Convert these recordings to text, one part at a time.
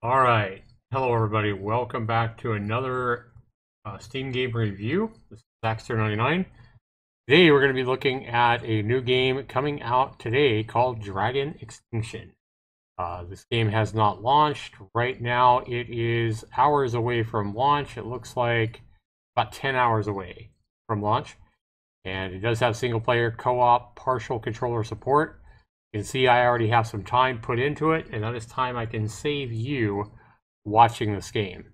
All right. Hello, everybody. Welcome back to another Steam game review. This is Zaxtorian. Today, we're going to be looking at a new game coming out today called Dragon Extinction. This game has not launched. Right now, it is hours away from launch. It looks like about 10 hours away from launch. And it does have single-player, co-op, partial controller support. You can see I already have some time put into it, and that is time I can save you watching this game.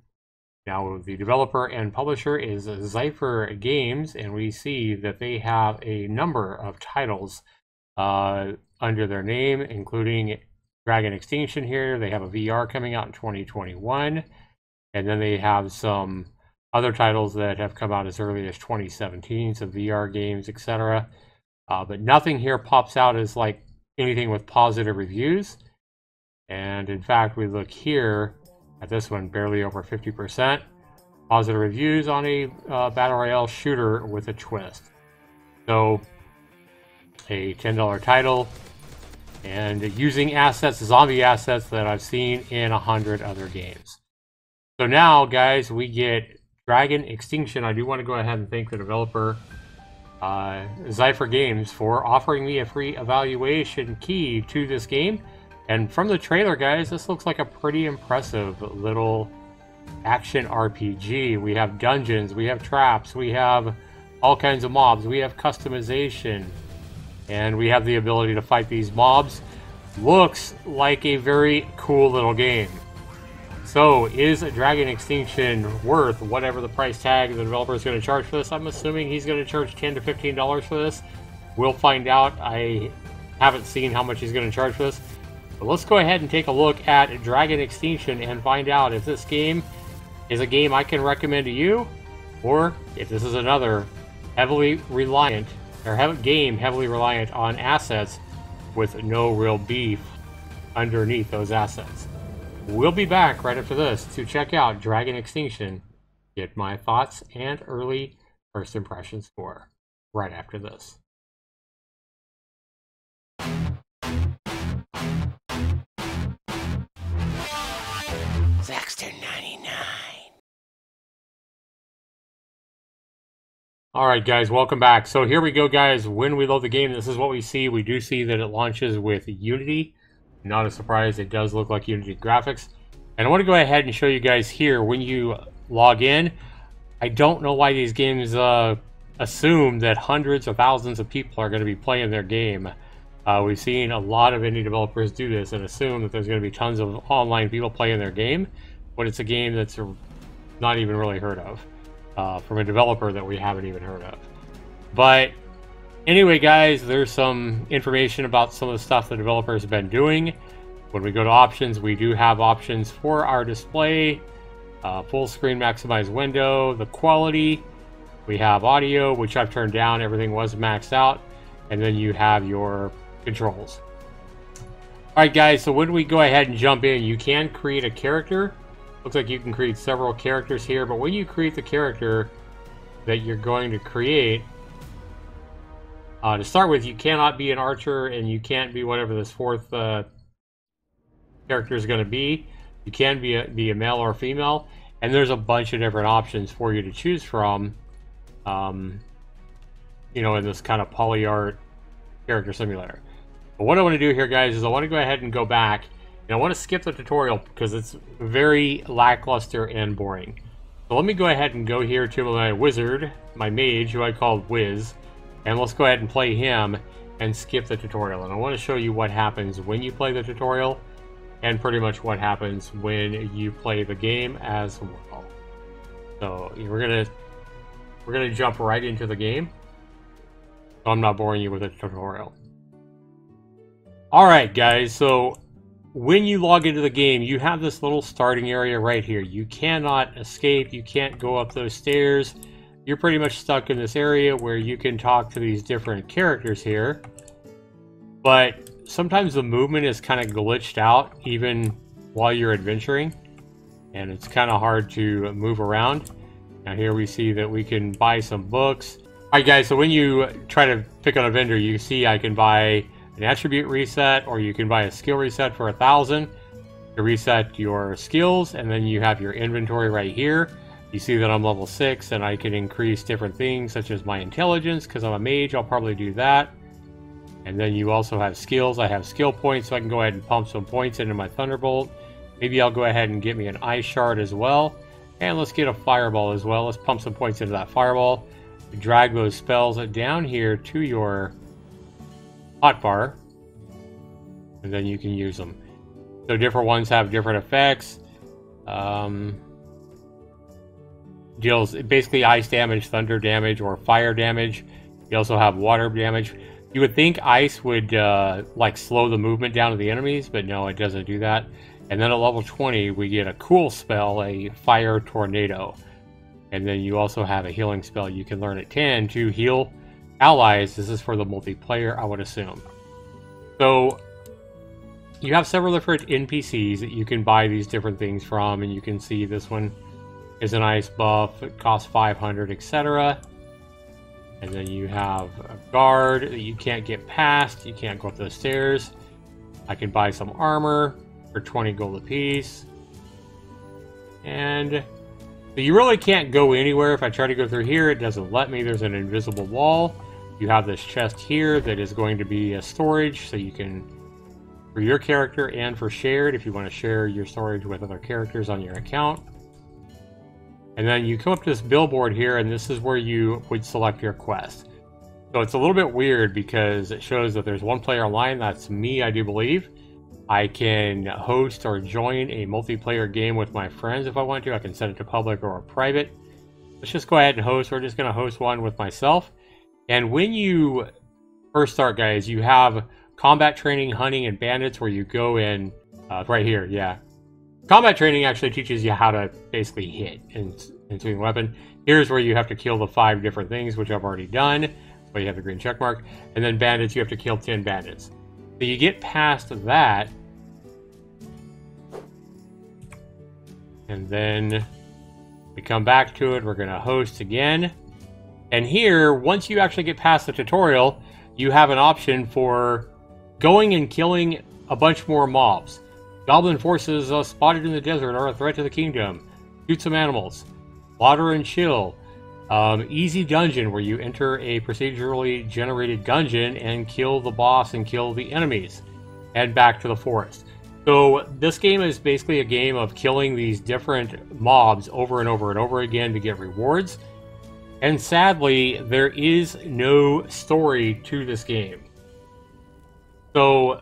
Now, the developer and publisher is Zypher Games, and we see that they have a number of titles under their name, including Dragon Extinction here. They have a VR coming out in 2021, and then they have some other titles that have come out as early as 2017, some VR games, etc. But nothing here pops out as like anything with positive reviews. And in fact, we look here at this one, barely over 50% positive reviews on a battle royale shooter with a twist. So a $10 title and using assets, zombie assets that I've seen in 100 other games. So now, guys, we get Dragon Extinction. I do want to go ahead and thank the developer Zypher Games for offering me a free evaluation key to this game. And from the trailer, guys, this looks like a pretty impressive little action RPG. We have dungeons, we have traps, we have all kinds of mobs, we have customization, and we have the ability to fight these mobs. Looks like a very cool little game. So, is Dragon Extinction worth whatever the price tag the developer is going to charge for this? I'm assuming he's going to charge $10 to $15 for this. We'll find out. I haven't seen how much he's going to charge for this. But let's go ahead and take a look at Dragon Extinction and find out if this game is a game I can recommend to you, or if this is another heavily reliant, or game heavily reliant on assets with no real beef underneath those assets. We'll be back right after this to check out Dragon Extinction, get my thoughts and early first impressions for right after this. Zaxtor 99. Alright guys, welcome back. So here we go, guys. When we load the game, this is what we see. We do see that it launches with Unity. Not a surprise, it does look like Unity graphics. And I want to go ahead and show you guys here, when you log in, I don't know why these games assume that hundreds or thousands of people are going to be playing their game. We've seen a lot of indie developers do this and assume that there's going to be tons of online people playing their game, when it's a game that's not even really heard of, from a developer that we haven't even heard of. But anyway, guys, there's some information about some of the stuff the developers have been doing. When we go to options, we do have options for our display, full screen maximize window, the quality. We have audio, which I've turned down. Everything was maxed out. And then you have your controls. All right, guys, so when we go ahead and jump in, you can create a character. Looks like you can create several characters here, but when you create the character that you're going to create, to start with, you cannot be an archer, and you can't be whatever this fourth character is going to be. You can be a male or female, and there's a bunch of different options for you to choose from, you know, in this kind of polyart character simulator. But what I want to do here, guys, is I want to go ahead and go back, and I want to skip the tutorial because it's very lackluster and boring. So let me go ahead and go here to my wizard, my mage, who I called Wiz, and let's go ahead and play him and skip the tutorial. And I want to show you what happens when you play the tutorial, and pretty much what happens when you play the game as well. So we're gonna jump right into the game, so I'm not boring you with a tutorial. Alright guys, so when you log into the game, you have this little starting area right here. You cannot escape, you can't go up those stairs. You're pretty much stuck in this area where you can talk to these different characters here. But sometimes the movement is kind of glitched out even while you're adventuring, and it's kind of hard to move around. Now here we see that we can buy some books. Alright guys, so when you try to pick on a vendor, you see I can buy an attribute reset, or you can buy a skill reset for 1,000. to reset your skills, and then you have your inventory right here. You see that I'm level 6, and I can increase different things such as my intelligence. Because I'm a mage, I'll probably do that. And then you also have skills. I have skill points, so I can go ahead and pump some points into my Thunderbolt. Maybe I'll go ahead and get me an ice shard as well. And let's get a fireball as well. Let's pump some points into that fireball. Drag those spells down here to your hotbar, and then you can use them. So different ones have different effects. Deals basically ice damage, thunder damage, or fire damage. You also have water damage. You would think ice would like slow the movement down of the enemies, but no, it doesn't do that. And then at level 20, we get a cool spell, a fire tornado. And then you also have a healing spell you can learn at 10 to heal allies. This is for the multiplayer, I would assume. So you have several different NPCs that you can buy these different things from, and you can see this one is an ice buff. It costs 500, etc. And then you have a guard that you can't get past. You can't go up the stairs. I can buy some armor for 20 gold apiece. And so you really can't go anywhere. If I try to go through here, it doesn't let me. There's an invisible wall. You have this chest here that is going to be a storage, so you can, for your character and for shared, if you want to share your storage with other characters on your account. And then you come up to this billboard here, and this is where you would select your quest. So it's a little bit weird because it shows that there's one player online. That's me, I do believe. I can host or join a multiplayer game with my friends if I want to. I can set it to public or private. Let's just go ahead and host. We're just going to host one with myself. And when you first start, guys, you have combat training, hunting, and bandits, where you go in right here. Yeah. Combat training actually teaches you how to basically hit and swing a weapon. Here's where you have to kill the 5 different things, which I've already done. So you have the green check mark. And then bandits, you have to kill 10 bandits. So you get past that, and then we come back to it. We're going to host again. And here, once you actually get past the tutorial, you have an option for going and killing a bunch more mobs. Goblin forces spotted in the desert are a threat to the kingdom. Shoot some animals. Water and chill. Easy dungeon, where you enter a procedurally generated dungeon and kill the boss and kill the enemies. Head back to the forest. So this game is basically a game of killing these different mobs over and over and over again to get rewards. And sadly, there is no story to this game. So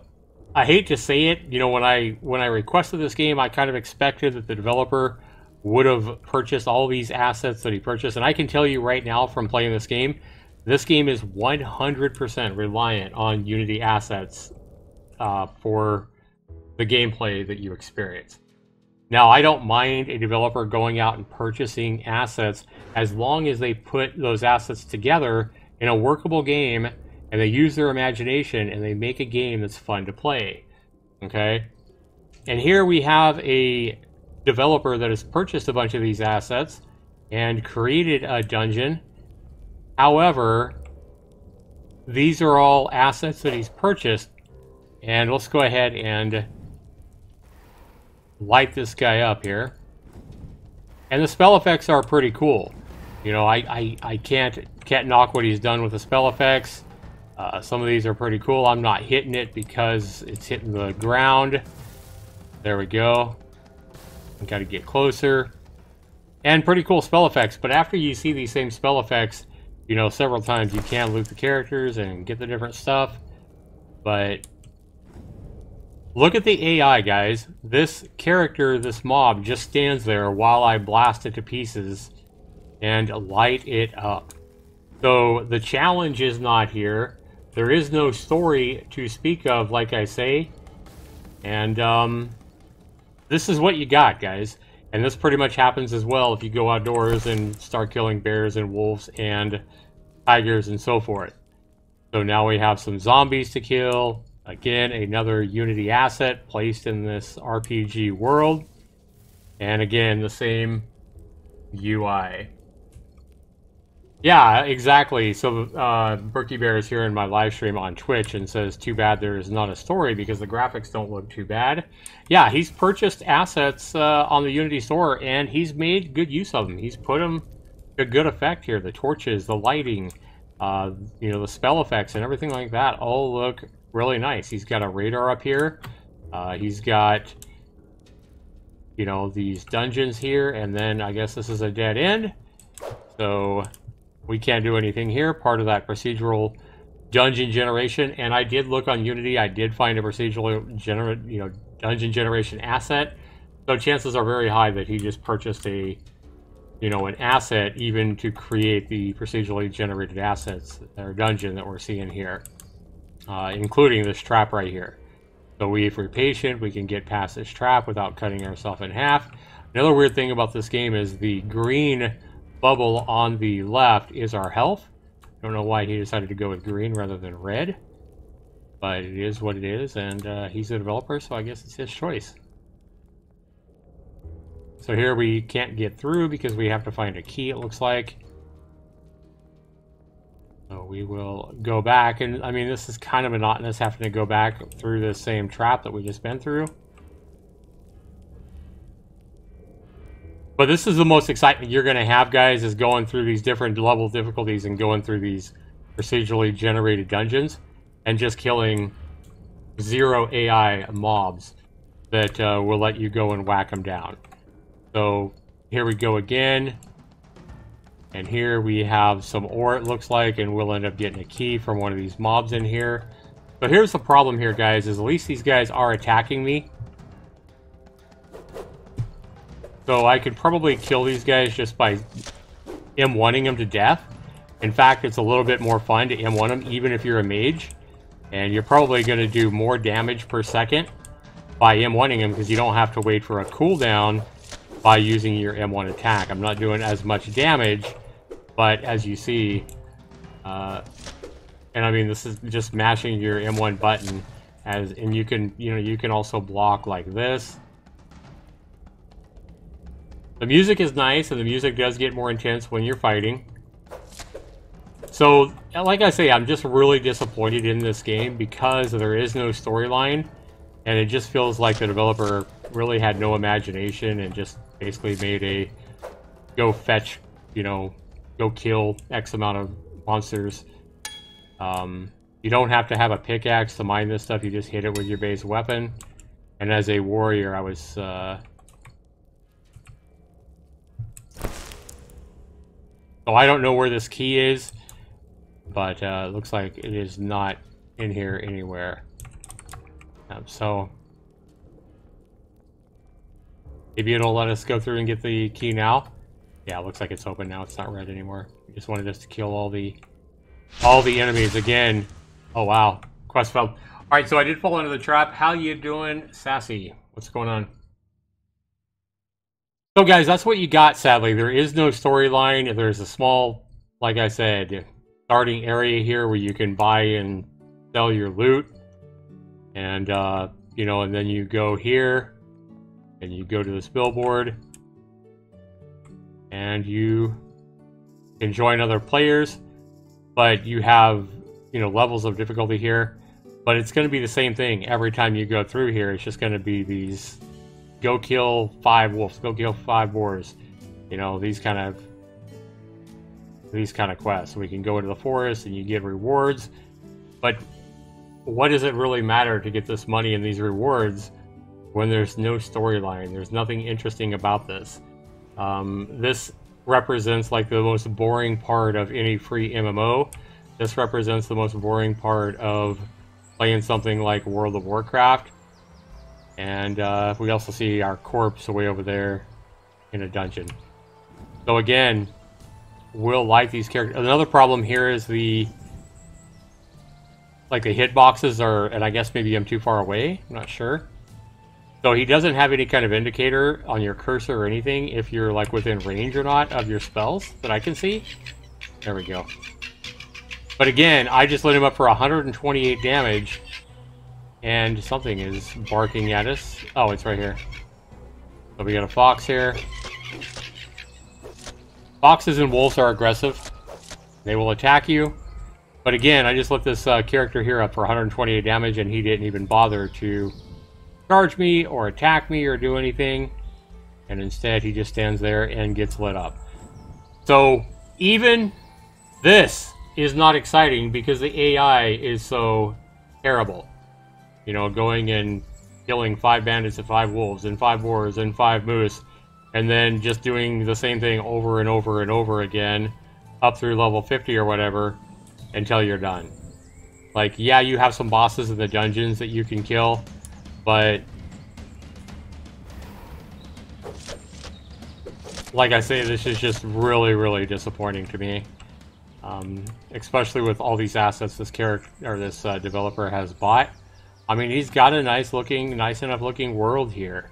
I hate to say it, you know, when I requested this game, I kind of expected that the developer would have purchased all these assets that he purchased. And I can tell you right now from playing this game is 100% reliant on Unity assets for the gameplay that you experience. Now, I don't mind a developer going out and purchasing assets as long as they put those assets together in a workable game and they use their imagination and they make a game that's fun to play. Okay? And here we have a developer that has purchased a bunch of these assets and created a dungeon. However, these are all assets that he's purchased, and let's go ahead and light this guy up here. And the spell effects are pretty cool. You know, I can't knock what he's done with the spell effects. Some of these are pretty cool. I'm not hitting it because it's hitting the ground. There we go. Got to get closer. And pretty cool spell effects. But after you see these same spell effects, you know, several times, you can loot the characters and get the different stuff. But look at the AI, guys. This character, this mob, just stands there while I blast it to pieces and light it up. So the challenge is not here. There is no story to speak of, like I say. And this is what you got, guys. And this pretty much happens as well if you go outdoors and start killing bears and wolves and tigers and so forth. So now we have some zombies to kill. Again, another Unity asset placed in this RPG world. And again, the same UI. Yeah, exactly. So Berkey Bear is here in my live stream on Twitch and says, too bad there's not a story because the graphics don't look too bad. Yeah, he's purchased assets on the Unity store and he's made good use of them. He's put them to good effect here. The torches, the lighting, you know, the spell effects and everything like that all look really nice. He's got a radar up here. He's got, you know, these dungeons here, and then I guess this is a dead end. So we can't do anything here. Part of that procedural dungeon generation, and I did look on Unity. I did find a procedural dungeon generation asset. So chances are very high that he just purchased a, you know, an asset even to create the procedurally generated assets or dungeon that we're seeing here, including this trap right here. So if we're patient, we can get past this trap without cutting ourselves in half. Another weird thing about this game is the green bubble on the left is our health. I don't know why he decided to go with green rather than red, but it is what it is, and he's a developer, so I guess it's his choice. So here we can't get through because we have to find a key, it looks like. So we will go back, and I mean, this is kind of monotonous having to go back through the same trap that we just been through. But this is the most excitement you're going to have, guys, is going through these different level difficulties and going through these procedurally generated dungeons and just killing 0 AI mobs that will let you go and whack them down. So here we go again. And here we have some ore, it looks like, and we'll end up getting a key from one of these mobs in here. But here's the problem here, guys, is at least these guys are attacking me. So I could probably kill these guys just by M1ing them to death. In fact, it's a little bit more fun to M1 them, even if you're a mage. And you're probably going to do more damage per second by M1ing them because you don't have to wait for a cooldown by using your M1 attack. I'm not doing as much damage, but as you see, and I mean, this is just mashing your M1 button, and you can, you can also block like this. The music is nice, and the music does get more intense when you're fighting. So, like I say, I'm just really disappointed in this game because there is no storyline, and it just feels like the developer really had no imagination and just basically made a go fetch, go kill X amount of monsters. You don't have to have a pickaxe to mine this stuff, you just hit it with your base weapon. And as a warrior, I was... So I don't know where this key is, but it looks like it is not in here anywhere. So maybe it'll let us go through and get the key now. Yeah, it looks like it's open now. It's not red anymore. We just wanted us to kill all the enemies again. Oh wow, quest failed. All right, so I did fall into the trap. How you doing, Sassy? What's going on? So guys, that's what you got, sadly. There is no storyline. There's a small, like I said, starting area here where you can buy and sell your loot. And, and then you go here, and you go to this billboard, and you can join other players, but you have, levels of difficulty here. But it's going to be the same thing every time you go through here. It's just going to be these... go kill 5 wolves, go kill 5 boars, these kind of quests. We can go into the forest and you get rewards, but what does it really matter to get this money and these rewards when there's no storyline? There's nothing interesting about this. This represents like the most boring part of any free MMO. This represents the most boring part of playing something like World of Warcraft. And we also see our corpse way over there in a dungeon. So again, we'll like these characters. Another problem here is the hitboxes are, and I guess maybe I'm too far away, I'm not sure. So he doesn't have any kind of indicator on your cursor or anything if you're like within range or not of your spells that I can see. There we go. But again, I just lit him up for 128 damage. And something is barking at us. Oh, it's right here. So we got a fox here. Foxes and wolves are aggressive. They will attack you. But again, I just lit this character here up for 128 damage, and he didn't even bother to charge me or attack me or do anything. And instead, he just stands there and gets lit up. So even this is not exciting because the AI is so terrible. You know, going and killing 5 bandits and 5 wolves and 5 boars and 5 moose, and then just doing the same thing over and over and over again up through level 50 or whatever until you're done. Like, yeah, you have some bosses in the dungeons that you can kill, but like I say, this is just really, really disappointing to me. Especially with all these assets this character or this developer has bought. I mean, he's got a nice enough looking world here,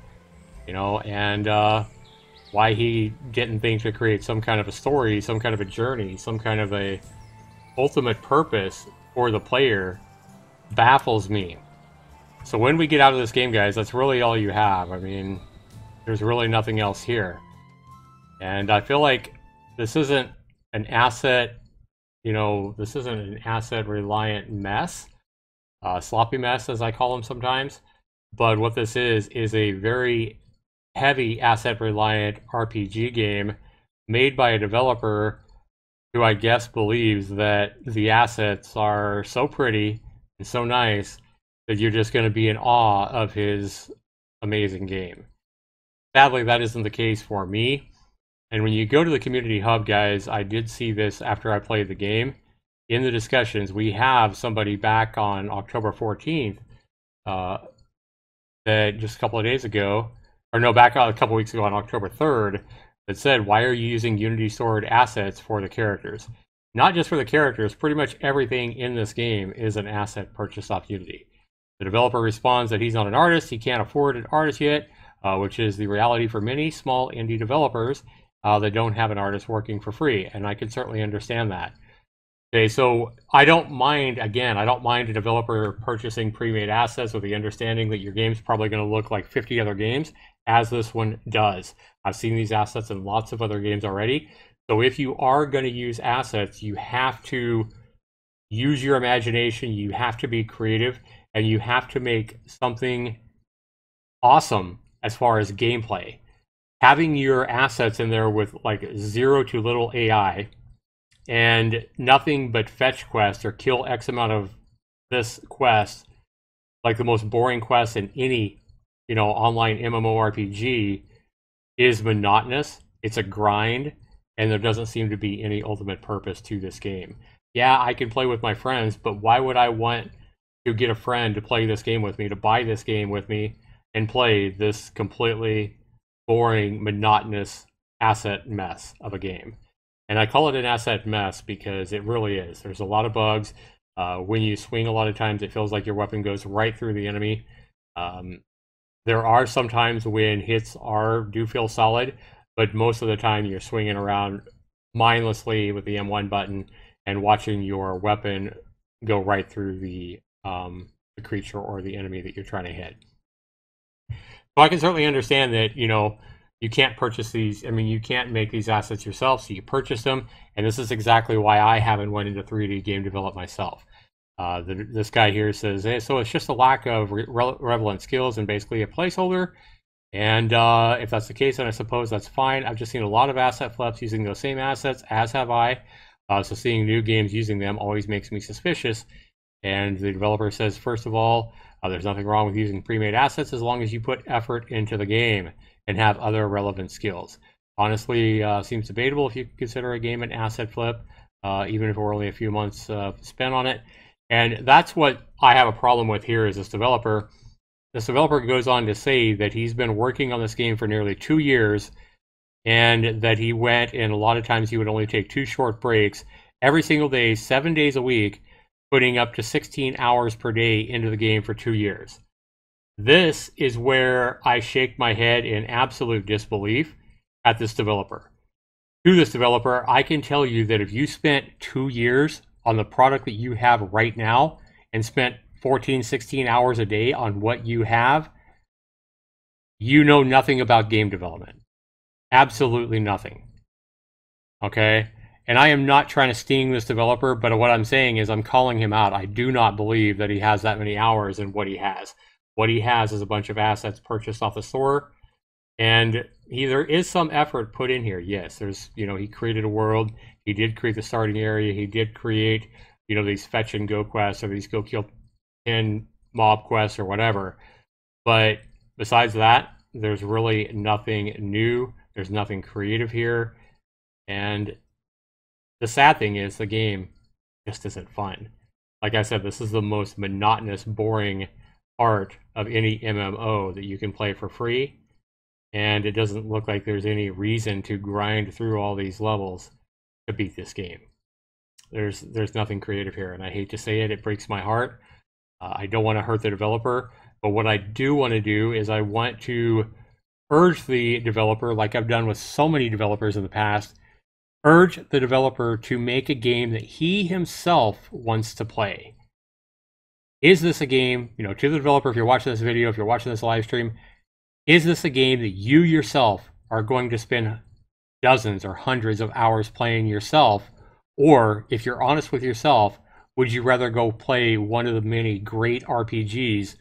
you know, and why he didn't think to create some kind of a story, some kind of a journey, some kind of a ultimate purpose for the player baffles me. So when we get out of this game, guys, that's really all you have. I mean, there's really nothing else here. And I feel like this isn't an asset, you know, this isn't an asset reliant mess. Sloppy mess, as I call them sometimes. But what this is a very heavy asset reliant RPG game made by a developer who I guess believes that the assets are so pretty and so nice that you're just going to be in awe of his amazing game. Sadly, that isn't the case for me. And when you go to the community hub, guys, I did see this after I played the game. In the discussions, we have somebody back on October 14th that just a couple of days ago, or no, back a couple weeks ago on October 3rd, that said, why are you using Unity stored assets for the characters? Not just for the characters, pretty much everything in this game is an asset purchased off Unity. The developer responds that he's not an artist, he can't afford an artist yet, which is the reality for many small indie developers that don't have an artist working for free, and I can certainly understand that. Okay, so I don't mind, again, I don't mind a developer purchasing pre-made assets with the understanding that your game's probably going to look like 50 other games, as this one does. I've seen these assets in lots of other games already. So if you are going to use assets, you have to use your imagination, you have to be creative, and you have to make something awesome as far as gameplay. Having your assets in there with like 0 to little AI, and nothing but fetch quests or kill X amount of this quest, like the most boring quest in any, you know, online MMORPG, is monotonous. It's a grind, and there doesn't seem to be any ultimate purpose to this game. Yeah, I can play with my friends, but why would I want to get a friend to play this game with me, to buy this game with me, and play this completely boring, monotonous asset mess of a game? And I call it an asset mess because it really is. There's a lot of bugs. When you swing, a lot of times it feels like your weapon goes right through the enemy. There are some times when hits do feel solid, but most of the time you're swinging around mindlessly with the M1 button and watching your weapon go right through the creature or the enemy that you're trying to hit. So I can certainly understand that, you know, you can't purchase these. I mean, you can't make these assets yourself, so you purchase them. And this is exactly why I haven't went into 3D game development myself. This guy here says, hey, so it's just a lack of relevant skills and basically a placeholder. And if that's the case, then I suppose that's fine. I've just seen a lot of asset flips using those same assets, as have I. So seeing new games using them always makes me suspicious. And the developer says, first of all, there's nothing wrong with using pre-made assets as long as you put effort into the game and have other relevant skills. Honestly, seems debatable if you consider a game an asset flip, even if we're only a few months spent on it. And that's what I have a problem with here is this developer. This developer goes on to say that he's been working on this game for nearly 2 years, and that he went, and a lot of times he would only take 2 short breaks every single day, 7 days a week, putting up to 16 hours per day into the game for 2 years. This is where I shake my head in absolute disbelief at this developer. To this developer, I can tell you that if you spent 2 years on the product that you have right now and spent 14, 16 hours a day on what you have, you know nothing about game development. Absolutely nothing. Okay? And I am not trying to sting this developer, but what I'm saying is I'm calling him out. I do not believe that he has that many hours in what he has. What he has is a bunch of assets purchased off the store. And there is some effort put in here. Yes, there's, he created a world. He did create the starting area. He did create, these fetch and go quests, or these go kill 10 mob quests or whatever. But besides that, there's really nothing new. There's nothing creative here. And the sad thing is the game just isn't fun. Like I said, this is the most monotonous, boring part of any MMO that you can play for free. And it doesn't look like there's any reason to grind through all these levels to beat this game. There's nothing creative here, and I hate to say it, it breaks my heart. I don't want to hurt the developer, but what I do want to do is I want to urge the developer, like I've done with so many developers in the past, urge the developer to make a game that he himself wants to play. Is this a game, to the developer, if you're watching this video, if you're watching this live stream, is this a game that you yourself are going to spend dozens or hundreds of hours playing yourself? Or if you're honest with yourself, would you rather go play one of the many great RPGs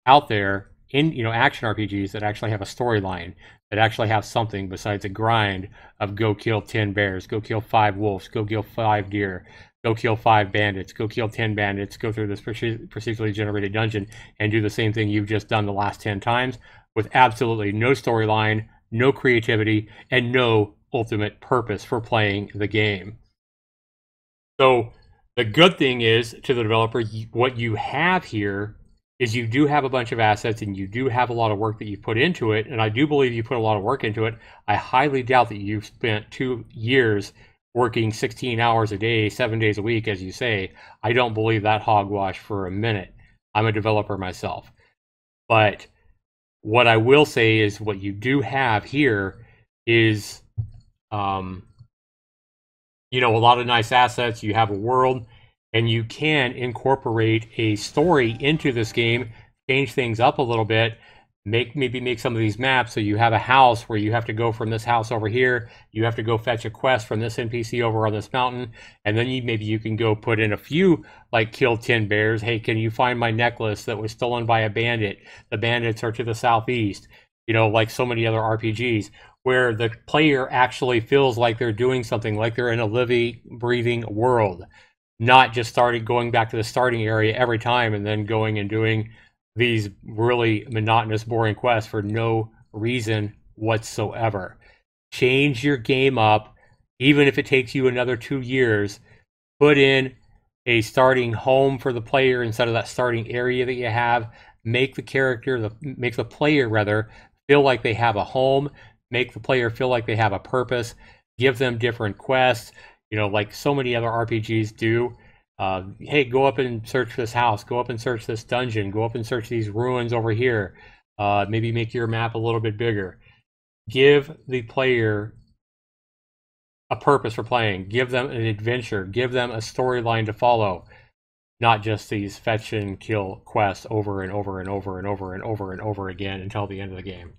out there, action RPGs that actually have a storyline, that actually have something besides a grind of go kill 10 bears, go kill 5 wolves, go kill 5 deer, go kill 5 bandits, go kill 10 bandits, go through this procedurally generated dungeon and do the same thing you've just done the last 10 times with absolutely no storyline, no creativity, and no ultimate purpose for playing the game. So the good thing is, to the developer, what you have here is you do have a bunch of assets and you do have a lot of work that you put into it, and I do believe you put a lot of work into it. I highly doubt that you've spent 2 years working 16 hours a day, 7 days a week, as you say. I don't believe that hogwash for a minute. I'm a developer myself. But what I will say is what you do have here is, a lot of nice assets. You have a world, and you can incorporate a story into this game, change things up a little bit, maybe make some of these maps so you have a house where you have to go from this house over here, you have to go fetch a quest from this NPC over on this mountain, and then maybe you can go put in a few, like kill 10 bears. Hey, can you find my necklace that was stolen by a bandit? The bandits are to the southeast. Like so many other RPGs, where the player actually feels like they're doing something, like they're in a living, breathing world, not just going back to the starting area every time and then going and doing these really monotonous, boring quests for no reason whatsoever. Change your game up, even if it takes you another 2 years. Put in a starting home for the player instead of that starting area that you have. Make the player feel like they have a home. Make the player feel like they have a purpose. Give them different quests, like so many other RPGs do. Hey, go up and search this house. Go up and search this dungeon. Go up and search these ruins over here. Maybe make your map a little bit bigger. Give the player a purpose for playing. Give them an adventure. Give them a storyline to follow. Not just these fetch and kill quests over and over and over and over and over and over again until the end of the game.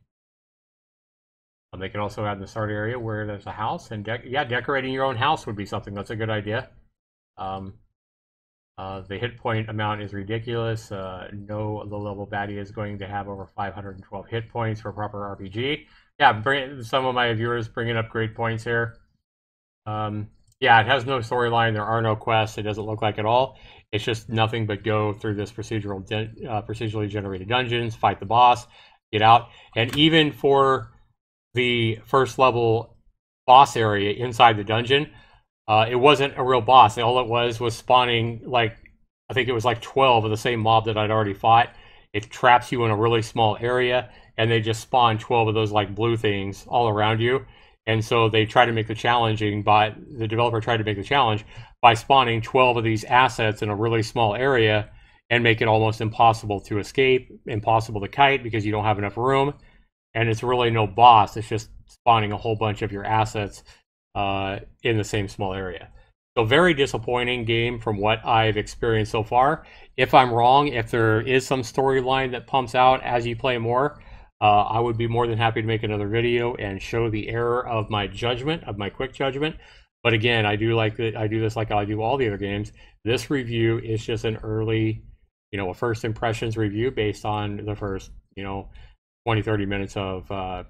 They can also add the start area where there's a house, and decorating your own house would be something. That's a good idea. The hit point amount is ridiculous. No low-level baddie is going to have over 512 hit points for a proper RPG. Yeah, some of my viewers bringing up great points here. Yeah, it has no storyline. There are no quests. It doesn't look like at all. It's just nothing but go through this procedurally generated dungeons, fight the boss, get out. And even for the first level boss area inside the dungeon, it wasn't a real boss. All it was spawning, I think it was 12 of the same mob that I'd already fought. It traps you in a really small area, and they just spawn 12 of those blue things all around you. And so they try to make the the developer tried to make the challenge by spawning 12 of these assets in a really small area and make it almost impossible to escape, impossible to kite because you don't have enough room. And it's really no boss. It's just spawning a whole bunch of your assets in the same small area. So very disappointing game from what I've experienced so far. If I'm wrong, if there is some storyline that pumps out as you play more, I would be more than happy to make another video and show the error of my judgment, of my quick judgment. But again, I do this like I do all the other games. This review is just an early, a first impressions review based on the first, 20, 30 minutes of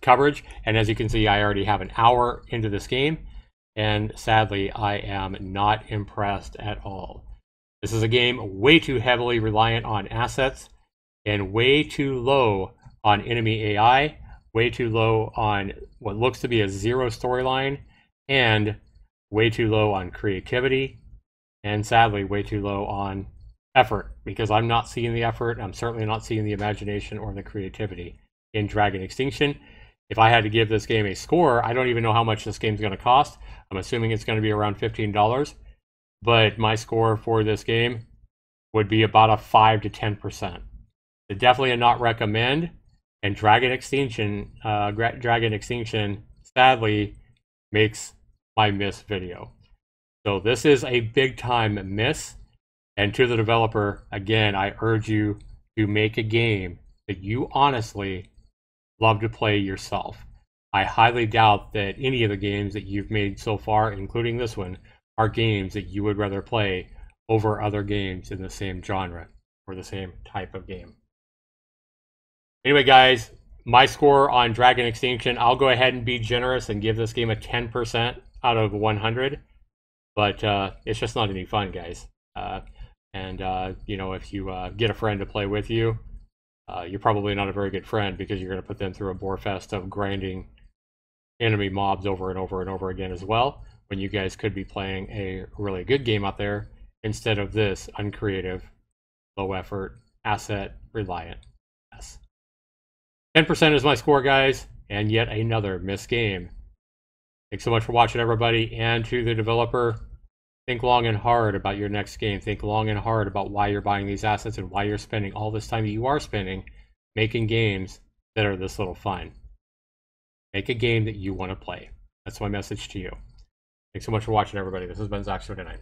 coverage. And as you can see, I already have an hour into this game, and sadly, I am not impressed at all. This is a game way too heavily reliant on assets and way too low on enemy AI, way too low on what looks to be a zero storyline, and way too low on creativity, and sadly, way too low on effort, because I'm not seeing the effort. I'm certainly not seeing the imagination or the creativity in Dragon Extinction. If I had to give this game a score, I don't even know how much this game's going to cost. I'm assuming it's going to be around $15, but my score for this game would be about a 5 to 10%. So definitely a not recommend. And Dragon Extinction, sadly, makes my miss video. So this is a big time miss. And to the developer, again, I urge you to make a game that you honestly love to play yourself. I highly doubt that any of the games that you've made so far, including this one, are games that you would rather play over other games in the same genre or the same type of game. Anyway, guys, my score on Dragon Extinction, I'll go ahead and be generous and give this game a 10% out of 100. But it's just not any fun, guys. If you get a friend to play with you, you're probably not a very good friend, because you're going to put them through a bore fest of grinding enemy mobs over and over and over again as well, when you guys could be playing a really good game out there instead of this uncreative, low effort, asset reliant mess. 10% is my score, guys, and yet another missed game. Thanks so much for watching, everybody, and to the developer, think long and hard about your next game. Think long and hard about why you're buying these assets and why you're spending all this time that you are spending making games that are this little fun. Make a game that you want to play. That's my message to you. Thanks so much for watching, everybody. This has been Zaxtorian.